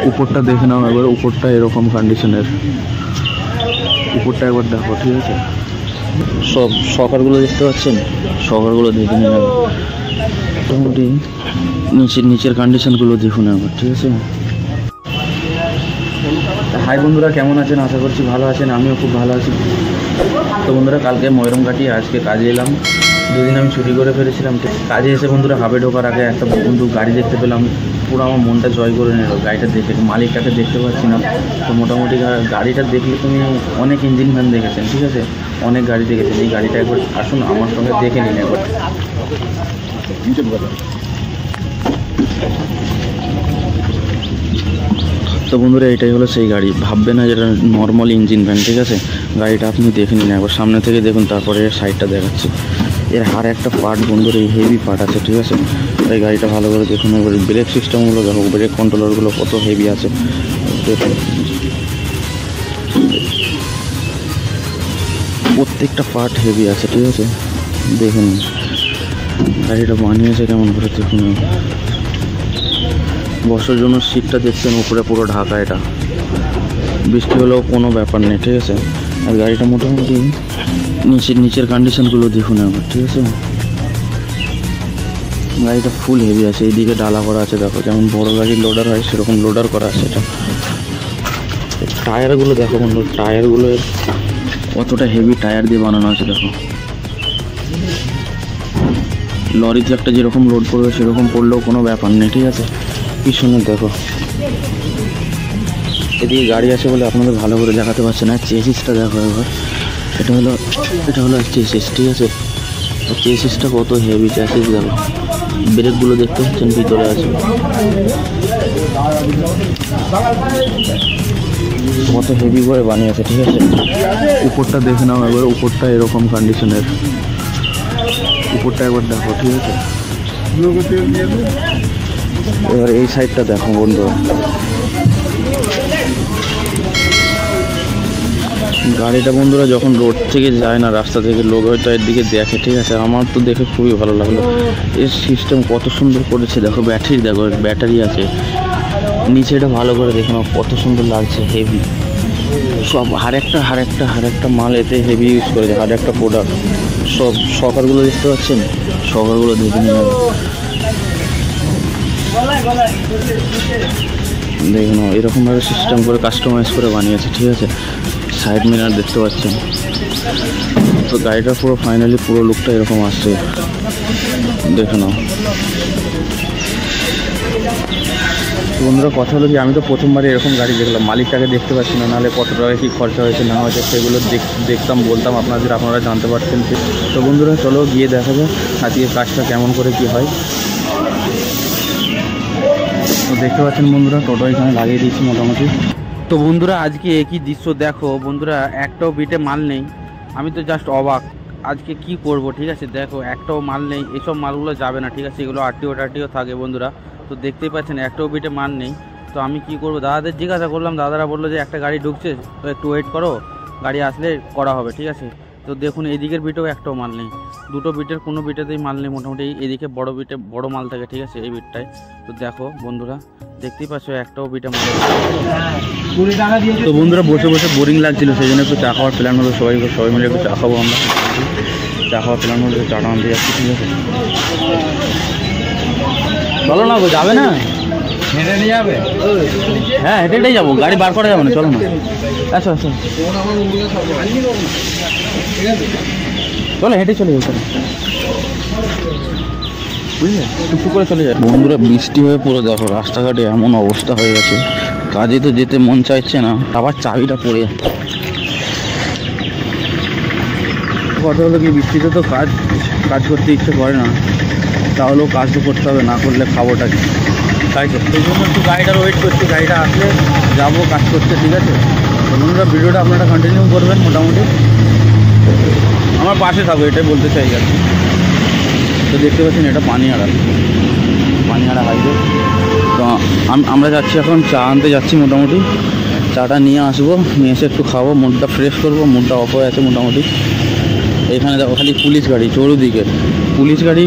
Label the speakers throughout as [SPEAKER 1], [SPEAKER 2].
[SPEAKER 1] উপরটা দেখে নাও একবার, উপরটা এরকম কন্ডিশনের, উপরটা একবার দেখো, ঠিক আছে। সব সকারগুলো দেখতে পাচ্ছেন, সকারগুলো দেখে নিন মোটামুটি। নিচের কন্ডিশনগুলো দেখুন একবার, ঠিক আছে। হাই বন্ধুরা, কেমন আছেন? আশা করছি ভালো আছেন, আমিও খুব ভালো আছি। তো বন্ধুরা, কালকে ময়রম কাটিয়ে আজকে কাজে এলাম। দুদিন আমি ছুটি করে ফেলেছিলাম। কাজে এসে বন্ধুরা হাবে ঢোকার আগে একটা বন্ধু গাড়ি দেখতে পেলাম, পুরো আমার মনটা জয় করে নিল। গাড়িটা দেখে, মালিকটাকে দেখতে পাচ্ছি না, তো মোটামুটি গাড়িটা দেখলে তুমি অনেক ইঞ্জিন ফ্যান দেখেছেন, ঠিক আছে, অনেক গাড়ি দেখেছেন। এই গাড়িটা একবার আসুন আমার সঙ্গে দেখে নিন একবার। তো বন্ধুরা, এটাই হলো সেই গাড়ি, ভাববে না যেটা নর্মাল ইঞ্জিন ভ্যান, ঠিক আছে। গাড়িটা আপনি দেখে নিন একবার, সামনে থেকে দেখুন, তারপরে সাইডটা দেখাচ্ছি। এর আর একটা পার্ট বন্ধুরা, এই হেভি পার্ট আছে, ঠিক আছে। এই গাড়িটা ভালো করে দেখুন একবার। ব্রেক সিস্টেমগুলো দেখো, ব্রেক কন্ট্রোলারগুলো কত হেভি আছে দেখুন। প্রত্যেকটা পার্ট হেভি আছে, ঠিক আছে, দেখুন গাড়িটা বানিয়েছে কেমন করে দেখুন। বসার জন্য সিটটা দেখছেন উপরে পুরো ঢাকা, এটা বৃষ্টি হলেও কোনো ব্যাপার নেই, ঠিক আছে। আর গাড়িটা মোটামুটি নিচের কন্ডিশনগুলো দেখুন একবার, ঠিক আছে। গাড়িটা ফুল হেভি আছে, এইদিকে ডালা করা আছে দেখো, যেমন বড় গাড়ির লোডার হয় সেরকম লোডার করা আছে এটা। টায়ারগুলো দেখো বন্ধু, টায়ারগুলো কতটা হেভি টায়ার দিয়ে বানানো আছে দেখো। লরিতে একটা যেরকম লোড পড়বে সেরকম পড়লেও কোনো ব্যাপার নেই, ঠিক আছে। পিছনে দেখো, এদিকে গাড়ি আছে বলে আপনাদের ভালো করে দেখাতে পারছে না। চেসিসটা দেখো এবার, এটা হলো চেসিস, ঠিক আছে। চেসিসটা কত হেভি চেসিস দেখো। ব্রেকগুলো দেখতে পাচ্ছেন ভিতরে আছে, কত হেভি করে বানিয়েছে, ঠিক আছে। উপরটা দেখে নাও একবার, উপরটা এরকম কন্ডিশনের, উপরটা একবার দেখো, ঠিক আছে। এবার এই সাইডটা দেখো বন্ধু, গাড়িটা বন্ধুরা যখন রোড থেকে যায় না, রাস্তা থেকে লোক হয়তো এর দিকে দেখে, ঠিক আছে। আমার তো দেখে খুবই ভালো লাগলো। এর সিস্টেম কত সুন্দর করেছে দেখো, ব্যাটারি দেখো, ব্যাটারি আছে নিচেটা, ভালো করে দেখো না কত সুন্দর লাগছে, হেভি সব। হার একটা মাল এতে হেভি ইউজ করেছে, হার একটা প্রোডাক্ট। সব সকারগুলো দেখতে পাচ্ছেন, সকারগুলো দেখে নিন দেখুন, এরকমভাবে সিস্টেম করে কাস্টমাইজ করে বানিয়েছে, ঠিক আছে। সাইড মিরার দেখতে পাচ্ছেন। তো গাড়িটা পুরো ফাইনালি পুরো লুকটা এরকম আসছে, দেখে নাও বন্ধুরা। কথা হলো কি, আমি তো প্রথমবারে এরকম গাড়ি দেখলাম, মালিকটাকে দেখতে পাচ্ছি না, নাহলে কত টাকা কী খরচা হয়েছে না হয়েছে সেগুলো দেখতাম, বলতাম আপনাদের, আপনারা জানতে পারতেন। তো বন্ধুরা চলো গিয়ে দেখা যাক আজকে কাজটা কেমন করে কি হয়। তো দেখতে পাচ্ছেন বন্ধুরা, টোটো এখানে লাগিয়ে দিচ্ছি মোটামুটি। তো বন্ধুরা আজকে একই দৃশ্য দেখো বন্ধুরা, একটাও বিটে মাল নেই। আমি তো জাস্ট অবাক, আজকে কি করব, ঠিক আছে। দেখো একটাও মাল নেই, এসব মালগুলো যাবে না, ঠিক আছে, এগুলো আরটিও থাকে বন্ধুরা। তো দেখতেই পাচ্ছেন একটাও বিটে মাল নেই। তো আমি কি করব, দাদাদের জিজ্ঞাসা করলাম, দাদারা বললো যে একটা গাড়ি ঢুকছে, তো একটু ওয়েট করো, গাড়ি আসলে করা হবে, ঠিক আছে। তো দেখুন এদিকের বিটেও একটাও মাল নেই, দুটো বিটের কোনো বিটেতেই মাল নেই মোটামুটি। এদিকে বড় বিটে বড় মাল থাকে, ঠিক আছে, এই বিটটায়। তো দেখো বন্ধুরা, দেখতেই পাচ্ছ একটাও বিটে মাল। তো বন্ধুরা বসে বসে বোরিং লাগছিল, সেই জন্য একটু চা খাওয়ার প্ল্যান হলো, সবাই মিলে একটু চা খাবো। আমরা চা খাওয়ার প্ল্যান হলো, চাটা আনতে যাচ্ছি, ঠিক আছে। চলো না গো, যাবে না, হেঁটে নিয়ে যাবে? হ্যাঁ হেঁটেই যাবো, গাড়ি বার করা যাবে না, চলো না, আসো আসো, চলো হেঁটে চলে যাবো, বুঝলে, টুকটুক করে চলে যায়। বন্ধুরা বৃষ্টি হয়ে পুরো দেখো রাস্তাঘাটে এমন অবস্থা হয়ে গেছে, কাজে তো যেতে মন চাইছে না, আবার চাবিটা পড়ে যাচ্ছে। কথা হলো কি, বৃষ্টিতে তো কাজ করতে ইচ্ছে করে না, তাহলেও কাজ তো করতে হবে, না করলে খাবোটা কি, তাই তো। সেই জন্য একটু গাড়িটার ওয়েট করছি, গাড়িটা আসলে যাবো কাজ করতে, ঠিক আছে। তো বন্ধুরা ভিডিওটা আপনারা কন্টিনিউ করবেন, মোটামুটি আমার পাশে থাকবে, এটাই বলতে চাই আর কি। তো দেখতে পাচ্ছেন এটা পানিহারা হাইওয়ে। তো আমরা যাচ্ছি এখন, চা আনতে যাচ্ছি মোটামুটি। চাটা নিয়ে আসবো, নিয়ে এসে একটু খাবো, মুডটা ফ্রেশ করবো, মুডটা অফ হয়ে আছে মোটামুটি। এখানে দেখো খালি পুলিশ গাড়ি, চৌরদিকে পুলিশ গাড়ি,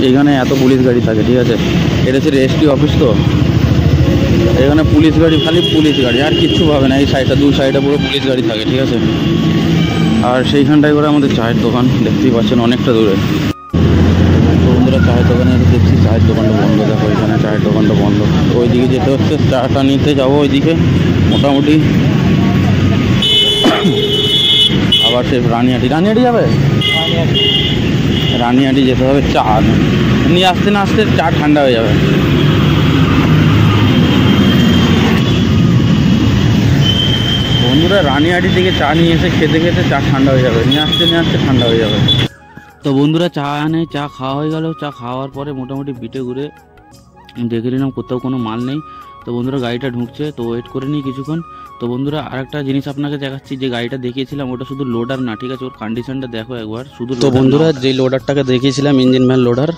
[SPEAKER 1] এখানে এত পুলিশ গাড়ি থাকে, ঠিক আছে। এটা হচ্ছে রেজিস্ট্রি অফিস, তো এখানে পুলিশ গাড়ি, খালি পুলিশ গাড়ি, আর কিচ্ছু পাবে না। এই সাইডটা, দু সাইডে পুরো পুলিশ গাড়ি থাকে, ঠিক আছে। আর সেইখানটায় করে আমাদের চায়ের দোকান, দেখতেই পাচ্ছেন অনেকটা দূরে। তো বন্ধুরা চায়ের দোকানে দেখছি চায়ের দোকানটা বন্ধ, দেখো এখানে চায়ের দোকানটা বন্ধ। ওইদিকে যেতে হচ্ছে, চাটা নিতে যাবো ওইদিকে মোটামুটি। আবার সে রানিহাটি যাবে, রানিহাটি যেতে হবে, চা নিয়ে আসতে না আসতে চা ঠান্ডা হয়ে যাবে। বন্ধুরা রানিহাটি থেকে চা নিয়ে এসে খেতে খেতে চা ঠান্ডা হয়ে যাবে, নিয়ে আসতে ঠান্ডা হয়ে যাবে। তো বন্ধুরা চা খাওয়া হয়ে গেল। চা খাওয়ার পরে মোটামুটি বিটে ঘুরে দেখে নিলাম কোথাও কোনো মাল নেই। তো বন্ধুরা গাড়িটা ঢুকছে, তো ওয়েট করে নিই কিছুক্ষণ। তো বন্ধুরা আরেকটা জিনিস আপনাকে দেখাচ্ছি, যে গাড়িটা দেখিয়েছিলাম ওটা শুধু লোডার না, ঠিক আছে, ওর কন্ডিশনটা দেখো একবার শুধু। তো বন্ধুরা যে লোডারটাকে দেখিয়েছিলাম, ইঞ্জিন ভ্যান লোডার,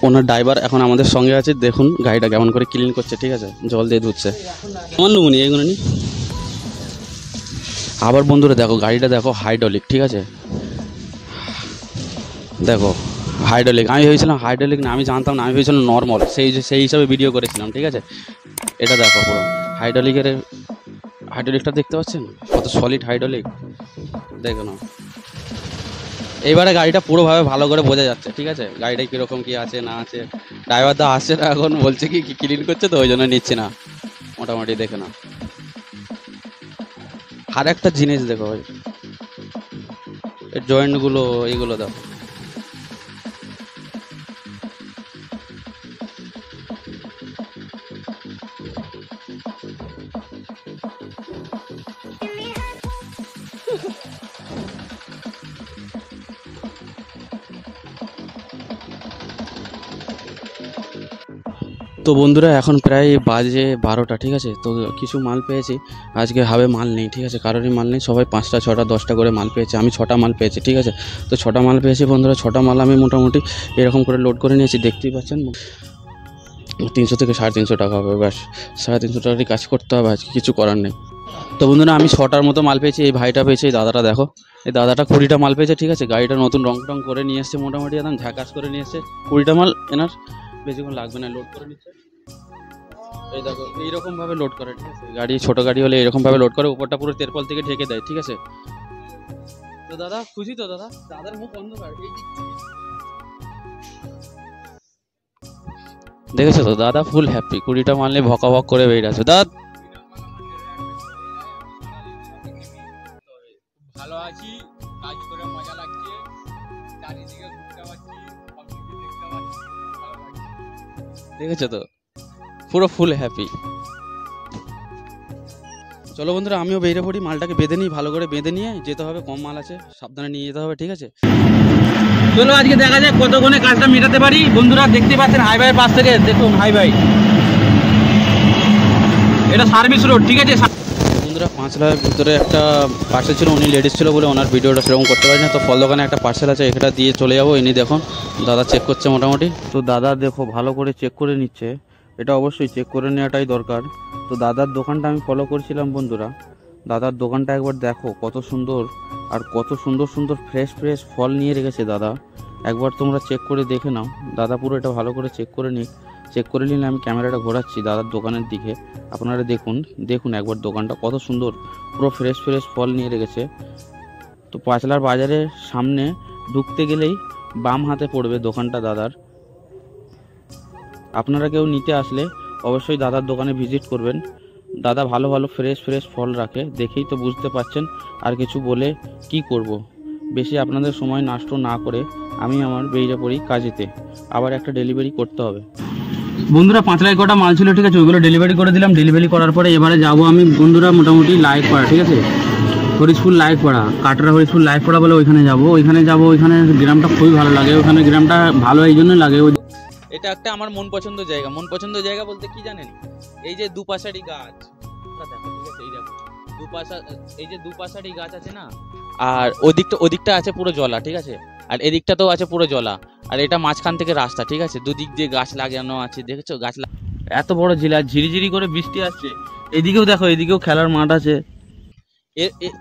[SPEAKER 1] ওনার ড্রাইভার এখন আমাদের সঙ্গে আছে। দেখুন গাড়িটা কেমন করে ক্লিন করছে, ঠিক আছে, জল দিয়ে ধুচ্ছে। কেমন নুমনি এইগুলো নি। আবার বন্ধুরা দেখো গাড়িটা দেখো হাইড্রোলিক, ঠিক আছে, দেখো হাইড্রোলিক। আমি ভেবেছিলাম হাইড্রোলিক না, আমি জানতাম না, আমি ভেবেছিলাম নর্মাল, সেই হিসাবে ভিডিও করেছিলাম, ঠিক আছে। এটা দেখো পুরো হাইড্রোলিকটা দেখতে পাচ্ছেন কত সলিড হাইড্রোলিক, দেখো না। এইবারে গাড়িটা পুরোভাবে ভালো করে বোঝা যাচ্ছে, ঠিক আছে, গাড়িটা কীরকম কী আছে না আছে। ড্রাইভার দা আসছে না এখন, বলছে কি ক্লিন করছে, তো ওই জন্য নিচ্ছে না, মোটামুটি দেখে না। আর একটা জিনিস দেখো, এর জয়েন্টগুলো এইগুলো দেখো। তো বন্ধুরা এখন প্রায় বাজে 12টা, ঠিক আছে। তো কিছু মাল পেয়েছি, আজকে হাবে মাল নেই, ঠিক আছে, কারোরই মাল নেই, সবাই 5টা 6টা 10টা করে মাল পেয়েছে। আমি 6টা মাল পেয়েছি, ঠিক আছে। তো 6টা মাল পেয়েছি বন্ধুরা, 6টা মাল আমি মোটামুটি এরকম করে লোড করে নিয়েছি, দেখতেই পাচ্ছেন। 300 থেকে 350 টাকা হবে, ব্যাস 350 টাকারই কাজ করতে হবে, আজকে কিছু করার নেই। তো বন্ধুরা আমি 6টার মতো মাল পেয়েছি। এই ভাইটা পেয়েছে, এই দাদাটা দেখো, এই দাদাটা 20টা মাল পেয়েছে, ঠিক আছে। গাড়িটা নতুন রং করে নিয়ে এসছে, মোটামুটি একদম ঝাঁকাস করে নিয়ে এসছে। 20টা মাল এনার বেশিক্ষণ লাগবে না, লোড করে নিচ্ছে। এই দেখো এইরকমভাবে লোড করে, ঠিক আছে। গাড়ি ছোটো গাড়ি হলে এরকমভাবে লোড করে, উপরটা পুরো তেরপল থেকে ঢেকে দেয়, ঠিক আছে। তো দাদা খুশি তো? দাদার মুখ অন্ধকার, দেখেছো তো, দাদা ফুল হ্যাপি। 20টা মারলে ভকা ভক করে বেরিয়ে আসবে। দাদা
[SPEAKER 2] ভালো আছি, কাজ করে মজা লাগছে, চারিদিকে ঘুরতে পারছি, সব কিছু দেখতে পাচ্ছি, ভালো লাগছে।
[SPEAKER 1] দেখেছো তো, পুরো ফুল হ্যাপি। চলো বন্ধুরা আমিও বেরিয়ে পড়ি, মালটাকে বেঁধে নিই, ভালো করে বেঁধে নিয়ে যেতে হবে, কম মাল আছে, সাবধানে নিয়ে যেতে হবে, ঠিক আছে। চলো আজকে দেখা যাক কতক্ষণে কাজটা মেটাতে পারি। বন্ধুরা দেখতে পাচ্ছেন হাইওয়ের পাশ থেকে, দেখুন হাইওয়ে, এটা সার্ভিস রোড, ঠিক আছে। বন্ধুরা 5 লাখের ভিতরে একটা পার্সেল ছিল, উনি লেডিস ছিল বলে ওনার ভিডিওটা সেরকম করতে পারি না। তো ফল দোকানে একটা পার্সেল আছে, এটা দিয়ে চলে যাবো। ইনি দেখুন দাদা চেক করছে মোটামুটি। তো দাদা দেখো ভালো করে চেক করে নিচ্ছে, এটা অবশ্যই চেক করে নেওয়াটাই দরকার। তো দাদার দোকানটা আমি ফলো করছিলাম বন্ধুরা, দাদার দোকানটা একবার দেখো কত সুন্দর, আর কত সুন্দর সুন্দর ফ্রেশ ফল নিয়ে রেখেছে দাদা। একবার তোমরা চেক করে দেখে নাও, দাদা পুরো এটা ভালো করে চেক করে নিক। চেক করে নিলে আমি ক্যামেরাটা ঘোরাচ্ছি দাদার দোকানের দিকে, আপনারা দেখুন একবার দোকানটা কত সুন্দর, পুরো ফ্রেশ ফল নিয়ে রেখেছে। তো পাঁচলার বাজারের সামনে ঢুকতে গেলেই বাম হাতে পড়বে দোকানটা দাদার। আপনারা কেউ নিতে আসলে অবশ্যই দাদার দোকানে ভিজিট করবেন। দাদা ভালো ফ্রেশ ফল রাখে, দেখেই তো বুঝতে পারছেন। আর কিছু বলে কি করব, বেশি আপনাদের সময় নষ্ট না করে আমি আমার বেরিয়ে পড়ি কাজেতে, আবার একটা ডেলিভারি করতে হবে। বন্ধুরা 5 লাখ কটা মাল ছিল, ঠিক আছে, ওইগুলো ডেলিভারি করে দিলাম। ডেলিভারি করার পরে এবারে যাবো আমি বন্ধুরা মোটামুটি লাইকপাড়া, ঠিক আছে, হরিশপুর লাইকপাড়া, কাটরা হরিশপুর লাইকপাড়া বলে ওইখানে যাবো। ওইখানে গ্রামটা খুবই ভালো লাগে, ওখানে গ্রামটা ভালো এই জন্য লাগে, এটা একটা আমার মন পছন্দ জায়গা বলতে কি জানেন, এই যে দুপাশারি গাছ, দেখো ঠিক আছে, এই দেখো এই যে দুপাশারি গাছ আছে না, আর ওদিকটা আছে পুরো জলা, ঠিক আছে, আর এদিকটাতেও আছে পুরো জলা, আর এটা মাঝখান থেকে রাস্তা, ঠিক আছে, দুদিক দিয়ে গাছ লাগানো আছে, দেখেছো গাছ, এত বড় জেলা, ঝিরিঝিরি করে বৃষ্টি আসছে। এদিকেও দেখো, এদিকেও খেলার মাঠ আছে,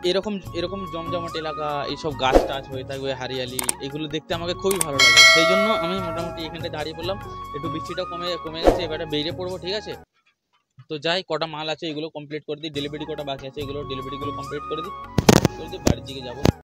[SPEAKER 1] এরকম জমজমাট এলাকা, এইসব গাছ টাছ হয়ে থাকবে, হারিয়ালি, এগুলো দেখতে আমাকে খুবই ভালো লাগে। সেই জন্য আমি মোটামুটি এখানটায় দাঁড়িয়ে পড়লাম, একটু বৃষ্টিটা কমে গেছে, এবারে বেরিয়ে পড়বো, ঠিক আছে। তো যাই, কটা মাল আছে এগুলো কমপ্লিট করে দিই, ডেলিভারি কটা বাকি আছে এগুলো ডেলিভারিগুলো কমপ্লিট করে দিই, বাড়ির দিকে যাবো।